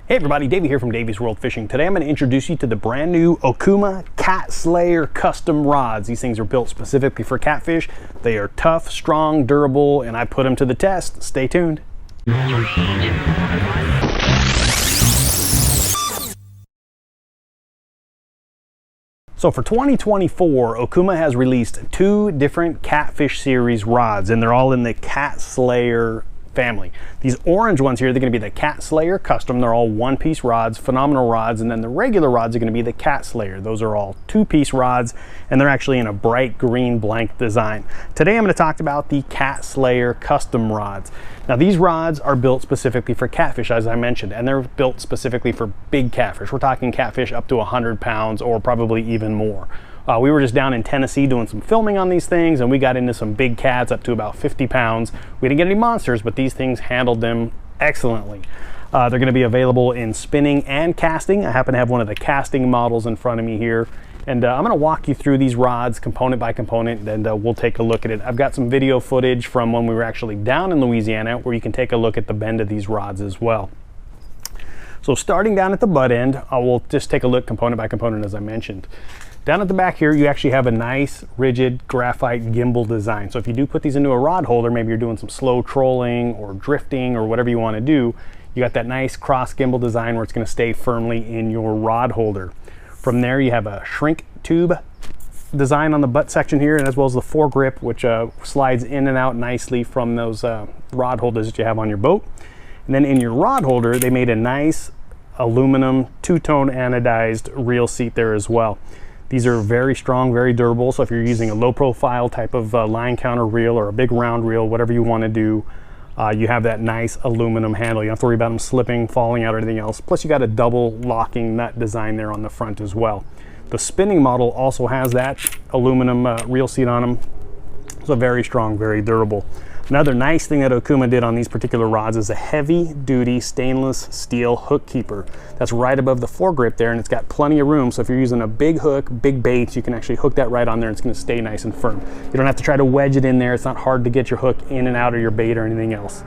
Hey everybody, Davey here from Davey's World Fishing. Today I'm going to introduce you to the brand new Okuma Cat Slayer custom rods. These things are built specifically for catfish. They are tough, strong, durable, and I put them to the test. Stay tuned. So for 2024, Okuma has released two different Catfish series rods, and they're all in the Cat Slayer family. These orange ones here, they're going to be the Cat Slayer Custom. They're all one-piece rods, phenomenal rods, and then the regular rods are going to be the Cat Slayer. Those are all two-piece rods, and they're actually in a bright green blank design. Today I'm going to talk about the Cat Slayer Custom rods. Now these rods are built specifically for catfish, as I mentioned, and they're built specifically for big catfish. We're talking catfish up to 100 pounds or probably even more. We were just down in Tennessee doing some filming on these things, and we got into some big cats up to about 50 pounds. We didn't get any monsters, but these things handled them excellently. They're going to be available in spinning and casting. I happen to have one of the casting models in front of me here, and I'm going to walk you through these rods component by component, and we'll take a look at it. I've got some video footage from when we were actually down in Louisiana where you can take a look at the bend of these rods as well. So starting down at the butt end, I will just take a look component by component as I mentioned. Down at the back here, you actually have a nice, rigid graphite gimbal design. So if you do put these into a rod holder, maybe you're doing some slow trolling or drifting or whatever you want to do, you got that nice cross gimbal design where it's going to stay firmly in your rod holder. From there, you have a shrink tube design on the butt section here, and as well as the foregrip, which slides in and out nicely from those rod holders that you have on your boat. And then in your rod holder, they made a nice aluminum two-tone anodized reel seat there as well. These are very strong, very durable, so if you're using a low profile type of line counter reel or a big round reel, whatever you want to do, you have that nice aluminum handle. You don't have to worry about them slipping, falling out, or anything else. Plus you got a double locking nut design there on the front as well. The spinning model also has that aluminum reel seat on them. So very strong, very durable. Another nice thing that Okuma did on these particular rods is a heavy duty stainless steel hook keeper. That's right above the foregrip there, and it's got plenty of room. So if you're using a big hook, big baits, you can actually hook that right on there and it's going to stay nice and firm. You don't have to try to wedge it in there. It's not hard to get your hook in and out of your bait or anything else.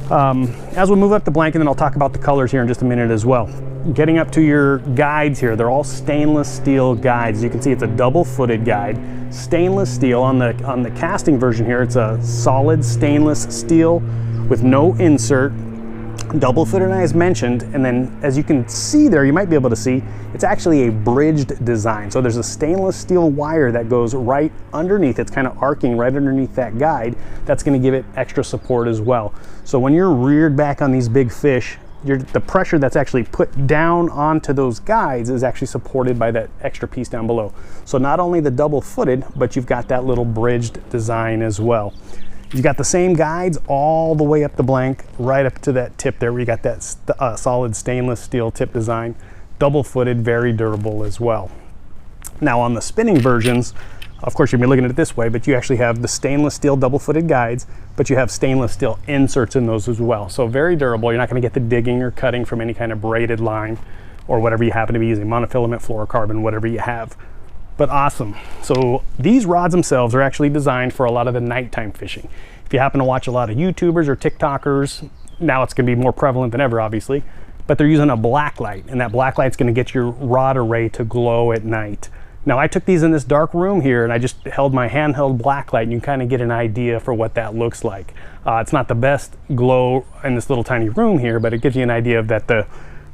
As we move up the blanket, then I'll talk about the colors here in just a minute as well. Getting up to your guides here, they're all stainless steel guides. As you can see, it's a double-footed guide. Stainless steel. On the casting version here, it's a solid stainless steel with no insert, double-footed as mentioned, and then as you can see there, you might be able to see, it's actually a bridged design. So there's a stainless steel wire that goes right underneath. It's kind of arcing right underneath that guide. That's going to give it extra support as well. So when you're reared back on these big fish, the pressure that's actually put down onto those guides is actually supported by that extra piece down below. So not only the double-footed, but you've got that little bridged design as well. You've got the same guides all the way up the blank, right up to that tip there where you got that solid stainless steel tip design. Double-footed, very durable as well. Now on the spinning versions, of course you're gonna be looking at it this way, but you actually have the stainless steel double-footed guides, but you have stainless steel inserts in those as well. So very durable. You're not gonna get the digging or cutting from any kind of braided line or whatever you happen to be using, monofilament, fluorocarbon, whatever you have. But awesome. So these rods themselves are actually designed for a lot of the nighttime fishing. If you happen to watch a lot of YouTubers or TikTokers, now it's gonna be more prevalent than ever, obviously, but they're using a black light, and that black light's gonna get your rod array to glow at night. Now I took these in this dark room here and I just held my handheld black light, and you can kind of get an idea for what that looks like. It's not the best glow in this little tiny room here, but it gives you an idea of that the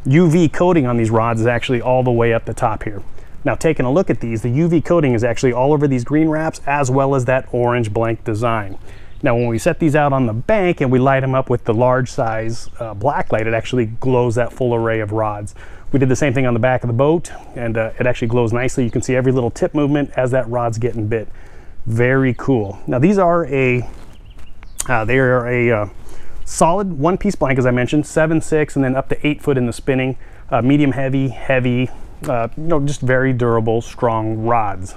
UV coating on these rods is actually all the way up the top here. Now taking a look at these, the UV coating is actually all over these green wraps as well as that orange blank design. Now when we set these out on the bank and we light them up with the large size black light, it actually glows that full array of rods. We did the same thing on the back of the boat, and it actually glows nicely. You can see every little tip movement as that rod's getting bit. Very cool. Now these are a solid one-piece blank, as I mentioned, 7/6 and then up to 8 foot in the spinning, medium heavy, just very durable, strong rods.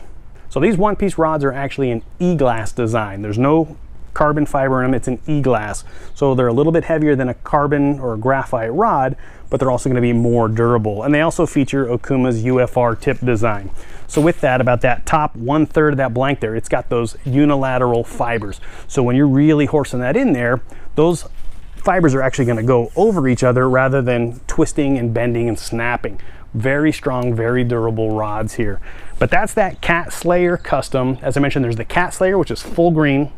So these one-piece rods are actually an e-glass design. There's no carbon fiber in them, it's an e-glass. So they're a little bit heavier than a carbon or a graphite rod, but they're also going to be more durable. And they also feature Okuma's UFR tip design. So with that, about that top 1/3 of that blank there, it's got those unilateral fibers. So when you're really horsing that in there, those fibers are actually going to go over each other rather than twisting and bending and snapping. Very strong, very durable rods here. But that's that Cat Slayer Custom. As I mentioned, there's the Cat Slayer, which is full green.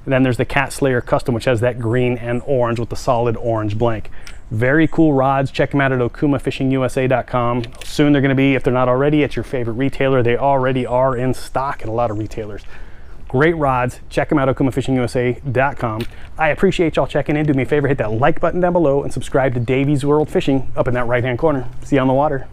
And then there's the Cat Slayer Custom, which has that green and orange with the solid orange blank. Very cool rods. Check them out at okumafishingusa.com. Soon they're going to be, if they're not already, at your favorite retailer. They already are in stock at a lot of retailers. Great rods. Check them out at okumafishingusa.com. I appreciate y'all checking in. Do me a favor, hit that like button down below and subscribe to Davy's World Fishing up in that right-hand corner. See you on the water.